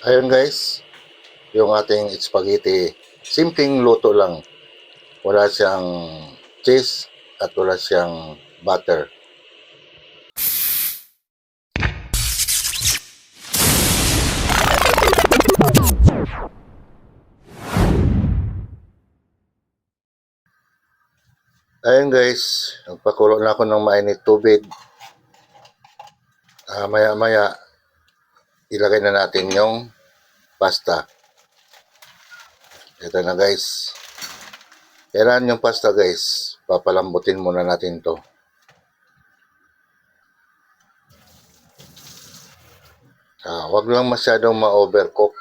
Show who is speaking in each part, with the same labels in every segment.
Speaker 1: Ayun guys, yung ating spaghetti, simpleng luto lang. Wala siyang cheese at wala siyang butter. Ayun guys, nagpakulo na ako ng mainit tubig. Maya-maya, ilagay na natin yung pasta. Ito na guys. Kailangan yung pasta guys, papalambutin muna natin to. Wag lang masyadong ma-overcook.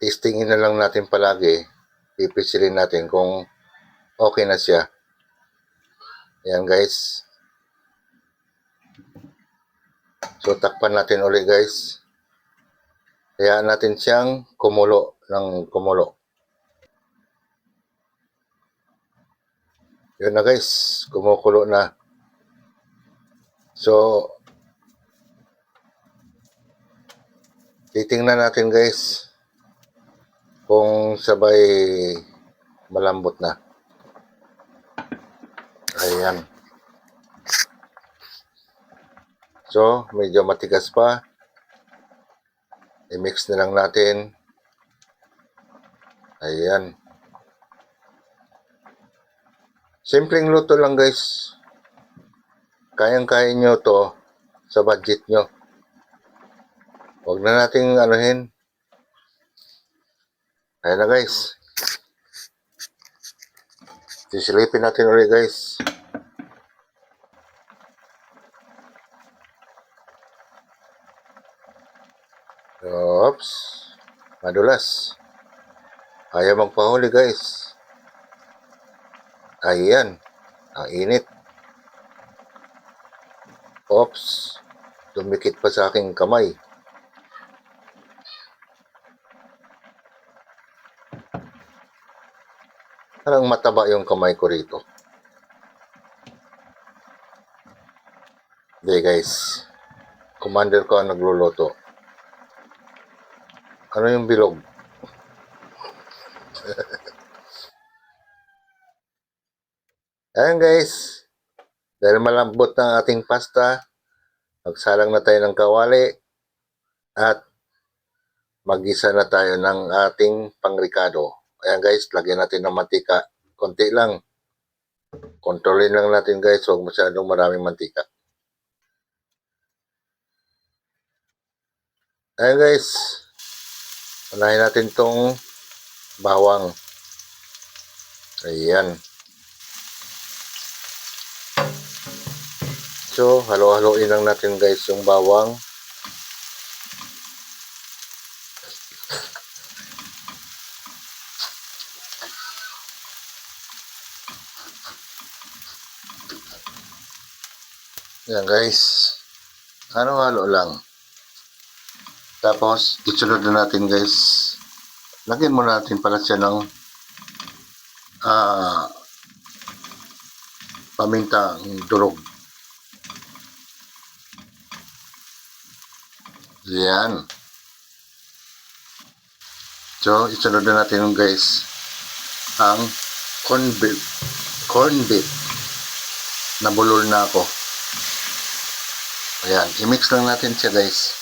Speaker 1: Testingin na lang natin palagi. Pipisilin natin kung okay na siya. Ayan guys. So takpan natin ulit guys. Hayaan natin siyang kumulo ng kumulo. Yun na guys, kumukulo na. So titingnan natin guys kung sabay malambot na. Ayan. So medyo matigas pa. I-mix na lang natin. Ayan. Simpleng luto lang guys. Kayang-kaya nyo to sa budget nyo. Huwag na nating anuhin. Ayan na guys. Sisilipin natin ulit guys. Oops. Madulas. Ayaw magpahuli guys. Ayan. Ang init. Oops. Dumikit pa sa aking kamay. Parang mataba yung kamay ko rito. Hindi guys. Commander ko ang nagluluto. Ano yung bilog? Ayan guys. Dahil malambot ng ating pasta, magsalang na tayo ng kawali at magisa na tayo ng ating pangrikado. Ayan guys, lagyan natin ng mantika. Konti lang. Kontrolin lang natin guys, huwag masyadong maraming mantika. Ayan guys, unahin natin tong bawang. Ayan. So, halo-haloin lang natin guys yung bawang. Ayan guys. Halo-halo lang. Tapos, isunod na natin guys. Lagyan muna natin pala siya ng pamintang durog. Yan. So, isunod na natin guys ang corn beef. Corn beef. Nabulol na ako. Ayan. I-mix lang natin siya guys.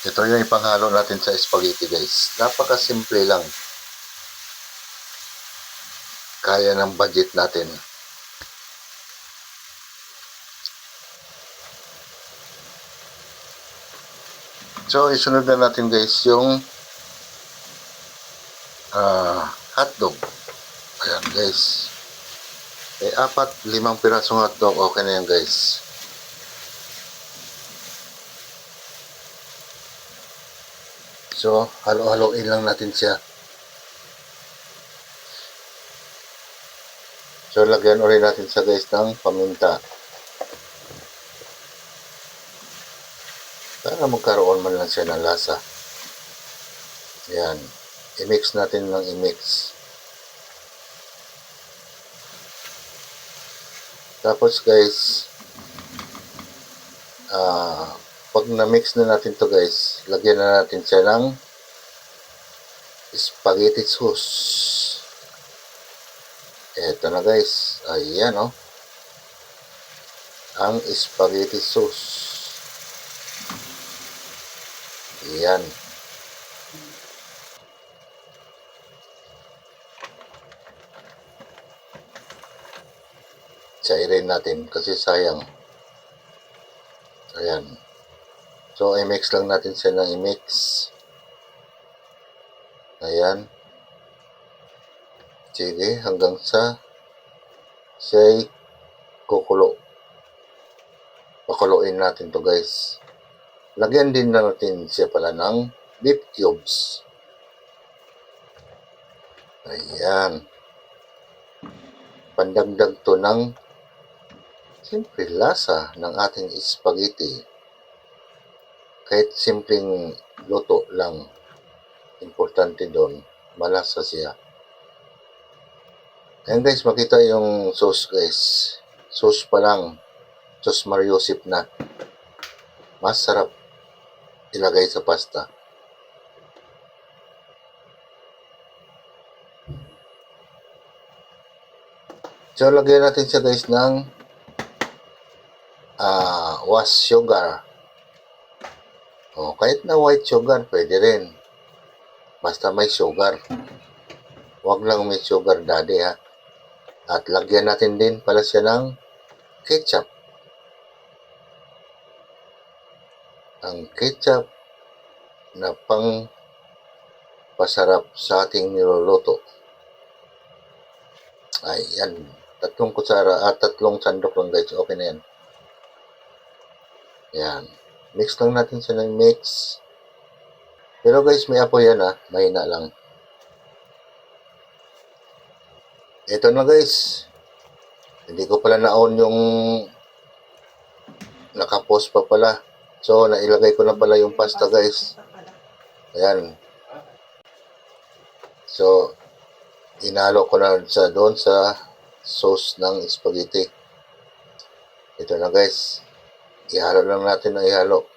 Speaker 1: Ito yung ipanghalo natin sa spaghetti guys. Napakasimple lang. Kaya ng budget natin. So, isunod na natin guys yung hotdog. Ayan guys. 4-5 pirasong hotdog. Okay na yan guys. So, halo-haloin lang natin siya. So, lagyan ulit natin sa guys ng paminta. Para magkaroon man lang siya ng lasa. Ayan. I-mix natin ng i-mix. Tapos guys, pag na-mix na natin to guys, lagyan na natin siya ng spaghetti sauce. Eto na guys, ayan oh, ang spaghetti sauce. Ayan. Sairin natin kasi sayang. Ayan. So, i-mix lang natin siya ng i-mix. Ayan. Sige, hanggang sa siya'y kukulo. Pakuluin natin to guys. Lagyan din natin siya pala ng beef cubes. Ayan. Pandagdag to ng siyempre lasa ng ating spaghetti. Kahit simpleng luto lang, importante doon, malasa siya. Ayan guys, makita yung sauce guys. Sauce pa lang. Sauce Mariosip na. Masarap ilagay sa pasta. So, lagyan natin siya guys ng was sugar. O, kahit na white sugar, pwede rin. Basta may sugar. Huwag lang may sugar daddy ha. At lagyan natin din pala siya ng ketchup. Ang ketchup na pang pasarap sa ating niluluto. Ayan. 3 kutsara at 3 sandok lang guys. Okay na yan. Yan. Mix lang natin siya ng mix. Pero guys, may apoy yan ha. Mahina lang. Ito na guys. Hindi ko pala na-on yung nakapost pa pala. So, nailagay ko na pala yung pasta guys. Ayan. So, inalo ko na sa doon sa sauce ng spaghetti. Ito na guys. Ihalo lang natin ng ihalo.